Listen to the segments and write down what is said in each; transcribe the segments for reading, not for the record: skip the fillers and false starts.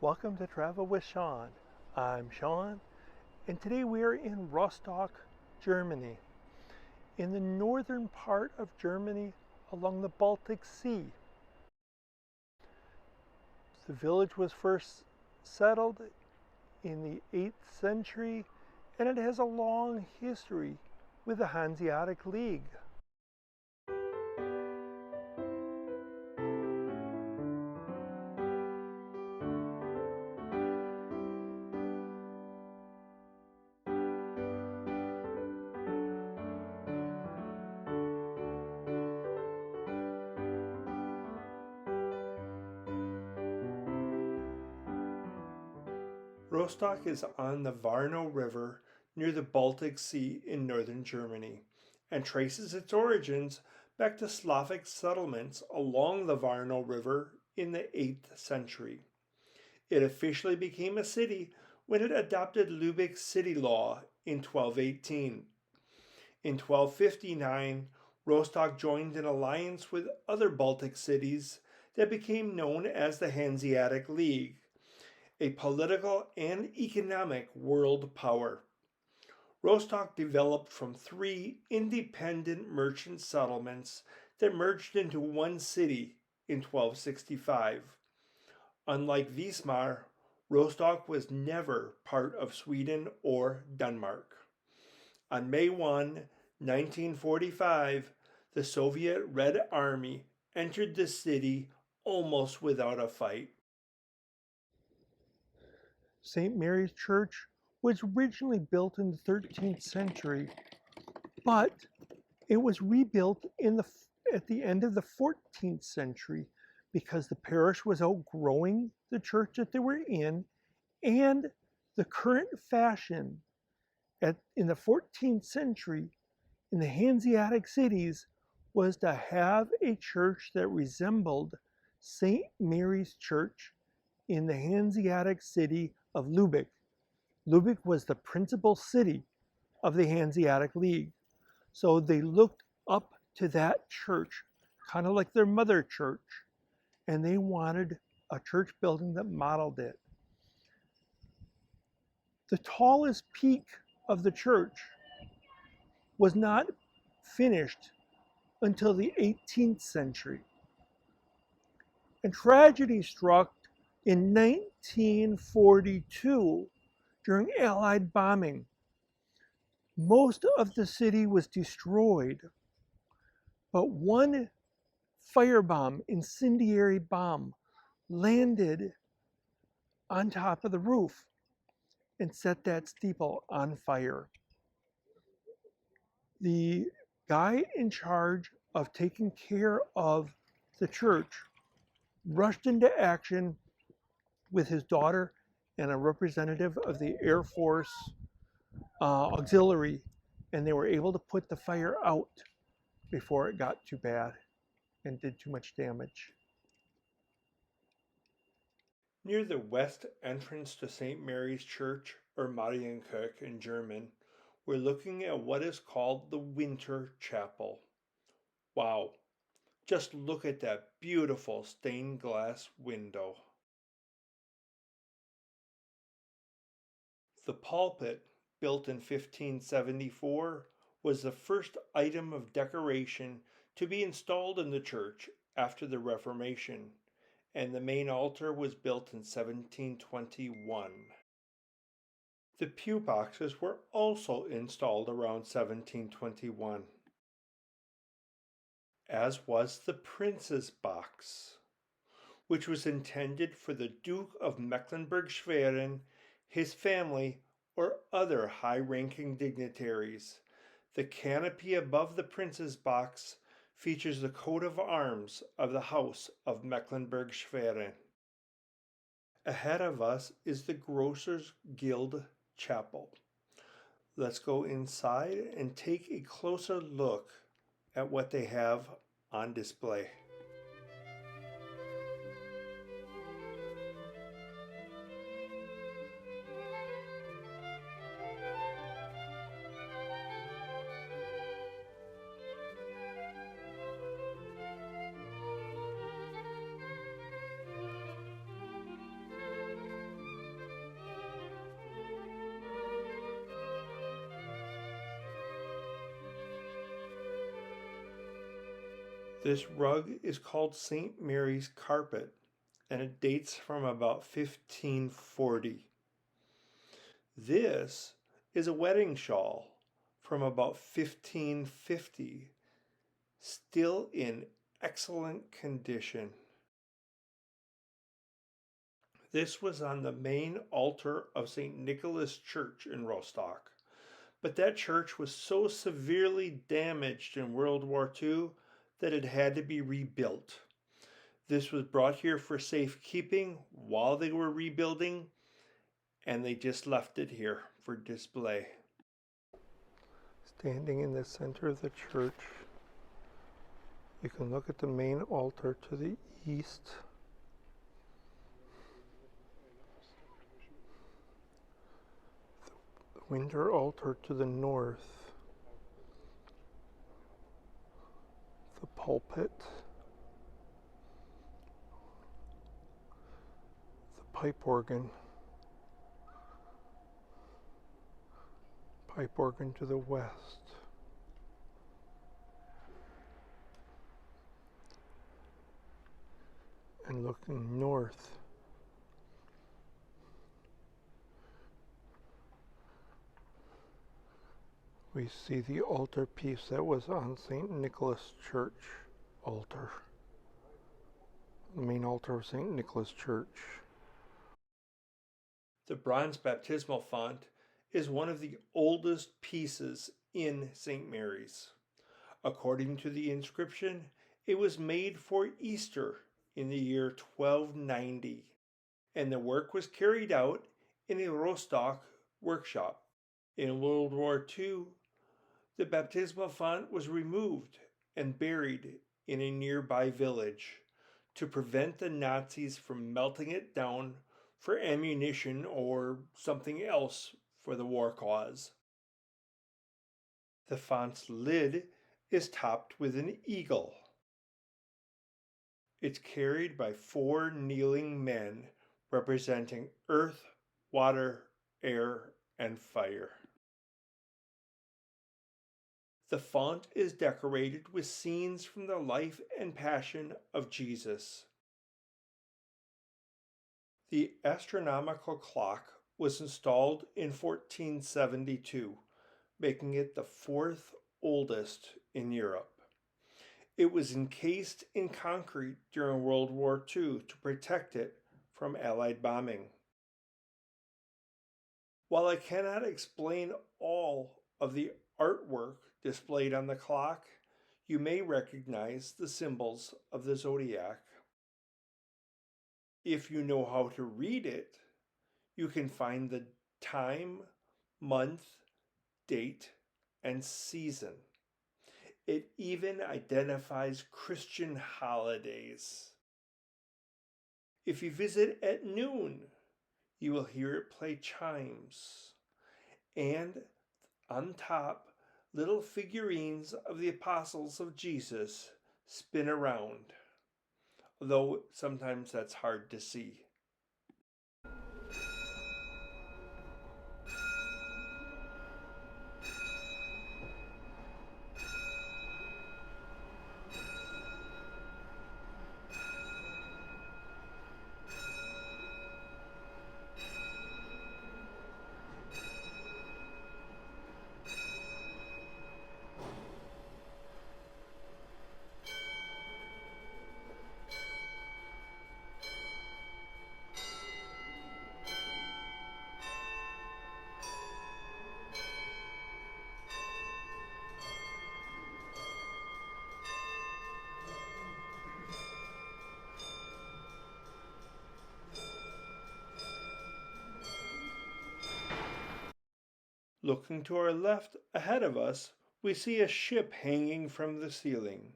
Welcome to Travel with Sean. I'm Sean, and today we are in Rostock, Germany, in the northern part of Germany along the Baltic Sea. The village was first settled in the 8th century, and it has a long history with the Hanseatic League. Rostock is on the Warnow River near the Baltic Sea in northern Germany and traces its origins back to Slavic settlements along the Warnow River in the 8th century. It officially became a city when it adopted Lübeck City Law in 1218. In 1259, Rostock joined an alliance with other Baltic cities that became known as the Hanseatic League, a political and economic world power. Rostock developed from 3 independent merchant settlements that merged into one city in 1265. Unlike Wismar, Rostock was never part of Sweden or Denmark. On May 1, 1945, the Soviet Red Army entered the city almost without a fight. St. Mary's Church was originally built in the 13th century, but it was rebuilt at the end of the 14th century because the parish was outgrowing the church that they were in, and the current fashion in the 14th century in the Hanseatic cities was to have a church that resembled St. Mary's Church in the Hanseatic city of Lübeck. Lübeck was the principal city of the Hanseatic League. So they looked up to that church, kind of like their mother church, and they wanted a church building that modeled it. The tallest peak of the church was not finished until the 18th century. And tragedy struck in 1942 during Allied bombing. Most of the city was destroyed, but one firebomb, incendiary bomb, landed on top of the roof and set that steeple on fire. The guy in charge of taking care of the church rushed into action with his daughter and a representative of the Air Force auxiliary, and they were able to put the fire out before it got too bad and did too much damage. Near the west entrance to St. Mary's Church, or Marienkirche in German, we're looking at what is called the Winter Chapel. Wow, just look at that beautiful stained glass window. The pulpit, built in 1574, was the first item of decoration to be installed in the church after the Reformation, and the main altar was built in 1721. The pew boxes were also installed around 1721, as was the Prince's box, which was intended for the Duke of Mecklenburg-Schwerin, his family, or other high-ranking dignitaries. The canopy above the Prince's box features the coat of arms of the House of Mecklenburg-Schwerin. Ahead of us is the Grocers Guild Chapel. Let's go inside and take a closer look at what they have on display. This rug is called St. Mary's carpet, and it dates from about 1540. This is a wedding shawl from about 1550, still in excellent condition. This was on the main altar of St. Nicholas Church in Rostock, but that church was so severely damaged in World War II that it had to be rebuilt. This was brought here for safekeeping while they were rebuilding, and they just left it here for display. Standing in the center of the church, you can look at the main altar to the east. The winter altar to the north. The pulpit. The pipe organ. Pipe organ to the west. And looking north, we see the altarpiece that was on St. Nicholas Church altar, the main altar of St. Nicholas Church. The bronze baptismal font is one of the oldest pieces in St. Mary's. According to the inscription, it was made for Easter in the year 1290, and the work was carried out in a Rostock workshop. In World War II, the baptismal font was removed and buried in a nearby village to prevent the Nazis from melting it down for ammunition or something else for the war cause. The font's lid is topped with an eagle. It's carried by 4 kneeling men representing earth, water, air, and fire. The font is decorated with scenes from the life and passion of Jesus. The astronomical clock was installed in 1472, making it the 4th oldest in Europe. It was encased in concrete during World War II to protect it from Allied bombing. While I cannot explain all of the artwork displayed on the clock, you may recognize the symbols of the zodiac. If you know how to read it, you can find the time, month, date, and season. It even identifies Christian holidays. If you visit at noon, you will hear it play chimes. And on top, little figurines of the apostles of Jesus spin around, though sometimes that's hard to see. Looking to our left, ahead of us, we see a ship hanging from the ceiling,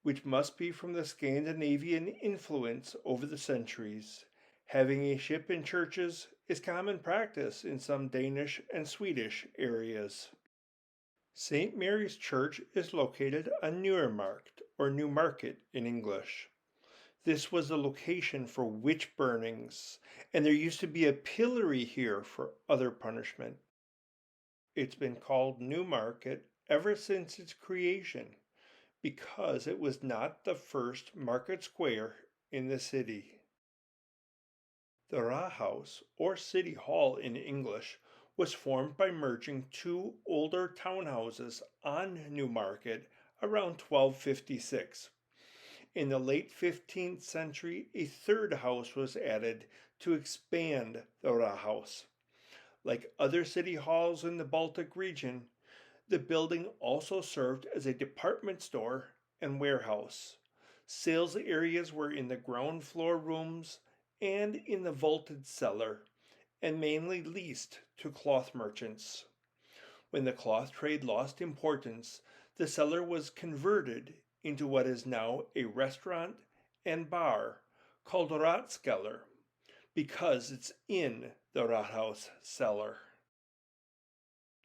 which must be from the Scandinavian influence over the centuries. Having a ship in churches is common practice in some Danish and Swedish areas. St. Mary's Church is located on Newmarket, or Newmarket in English. This was the location for witch burnings, and there used to be a pillory here for other punishment. It's been called Newmarket ever since its creation, because it was not the first market square in the city. The Rathaus, or City Hall in English, was formed by merging two older townhouses on Newmarket around 1256. In the late 15th century, a third house was added to expand the Rathaus. Like other city halls in the Baltic region, the building also served as a department store and warehouse. Sales areas were in the ground floor rooms and in the vaulted cellar, and mainly leased to cloth merchants. When the cloth trade lost importance, the cellar was converted into what is now a restaurant and bar called Ratskeller, because it's in the Rathaus cellar.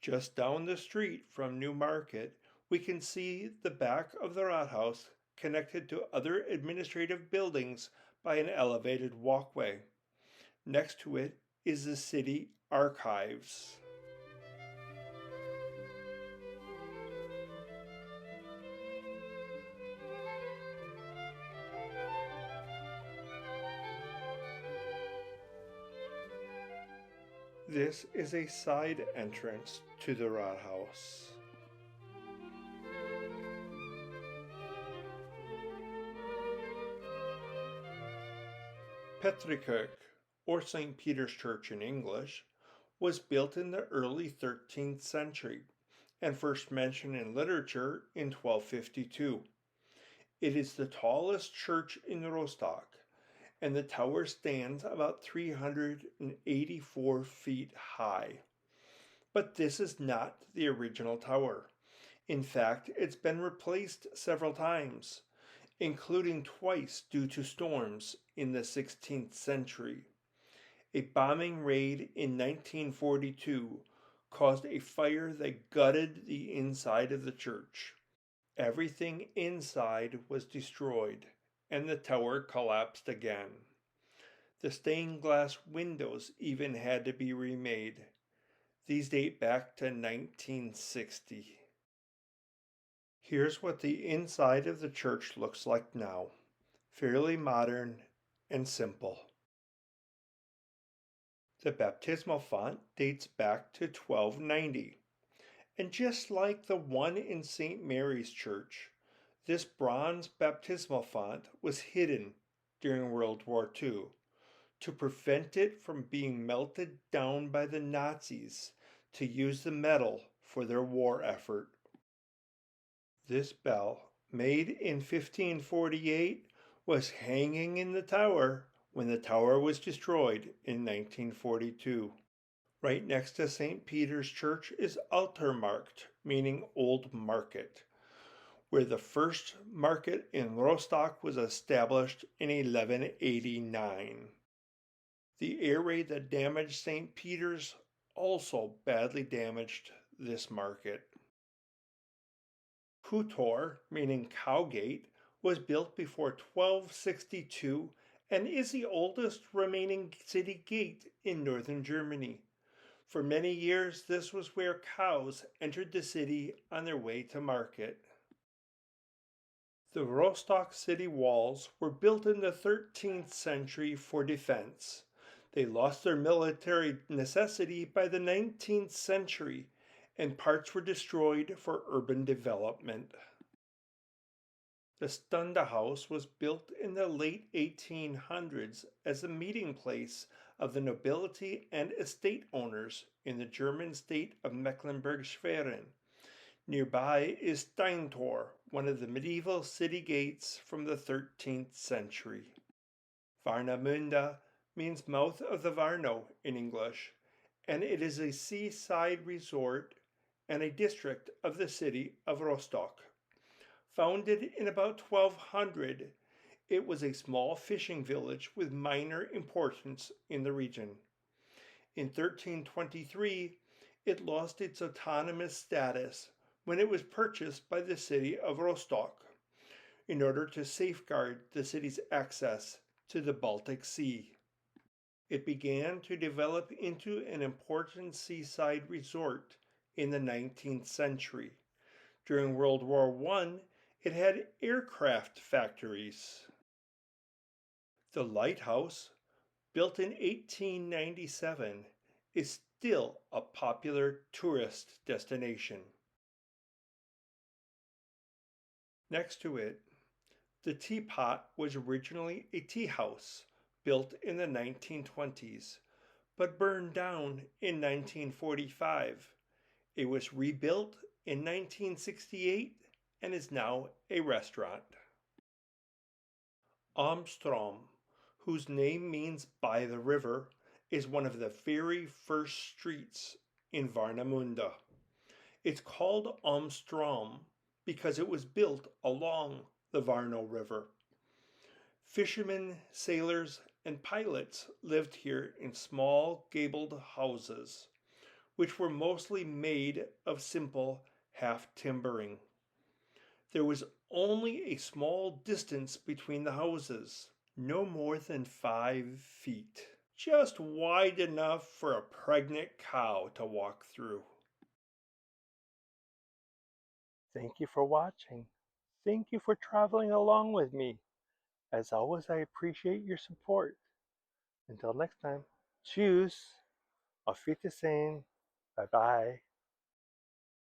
Just down the street from Newmarket, we can see the back of the Rathaus connected to other administrative buildings by an elevated walkway. Next to it is the city archives. This is a side entrance to the Rathaus. Petrikirk, or St. Peter's Church in English, was built in the early 13th century and first mentioned in literature in 1252. It is the tallest church in Rostock, and the tower stands about 384 feet high. But this is not the original tower. In fact, it's been replaced several times, including twice due to storms in the 16th century. A bombing raid in 1942 caused a fire that gutted the inside of the church. Everything inside was destroyed, and the tower collapsed again. The stained glass windows even had to be remade. These date back to 1960. Here's what the inside of the church looks like now. Fairly modern and simple. The baptismal font dates back to 1290. And just like the one in St. Mary's Church, this bronze baptismal font was hidden during World War II to prevent it from being melted down by the Nazis to use the metal for their war effort. This bell, made in 1548, was hanging in the tower when the tower was destroyed in 1942. Right next to St. Peter's Church is Altermarkt, meaning Old Market, where the first market in Rostock was established in 1189. The air raid that damaged St. Peter's also badly damaged this market. Hutor, meaning Cowgate, was built before 1262 and is the oldest remaining city gate in northern Germany. For many years, this was where cows entered the city on their way to market. The Rostock city walls were built in the 13th century for defense. They lost their military necessity by the 19th century, and parts were destroyed for urban development. The Stundehaus was built in the late 1800s as a meeting place of the nobility and estate owners in the German state of Mecklenburg-Schwerin. Nearby is Steintor, one of the medieval city gates from the 13th century. Warnemünde means mouth of the Warnow in English, and it is a seaside resort and a district of the city of Rostock. Founded in about 1200, it was a small fishing village with minor importance in the region. In 1323, it lost its autonomous status when it was purchased by the city of Rostock in order to safeguard the city's access to the Baltic Sea. It began to develop into an important seaside resort in the 19th century. During World War I, It had aircraft factories. The lighthouse, built in 1897, is still a popular tourist destination. Next to it, the Teapot was originally a tea house built in the 1920s, but burned down in 1945. It was rebuilt in 1968 and is now a restaurant. Am Strom, whose name means by the river, is one of the very first streets in Warnemünde. It's called Am Strom because it was built along the Warnow River. Fishermen, sailors, and pilots lived here in small gabled houses, which were mostly made of simple half timbering. There was only a small distance between the houses, no more than 5 feet, just wide enough for a pregnant cow to walk through. Thank you for watching. Thank you for traveling along with me. As always, I appreciate your support. Until next time, tschüss, auf Wiedersehen, bye bye.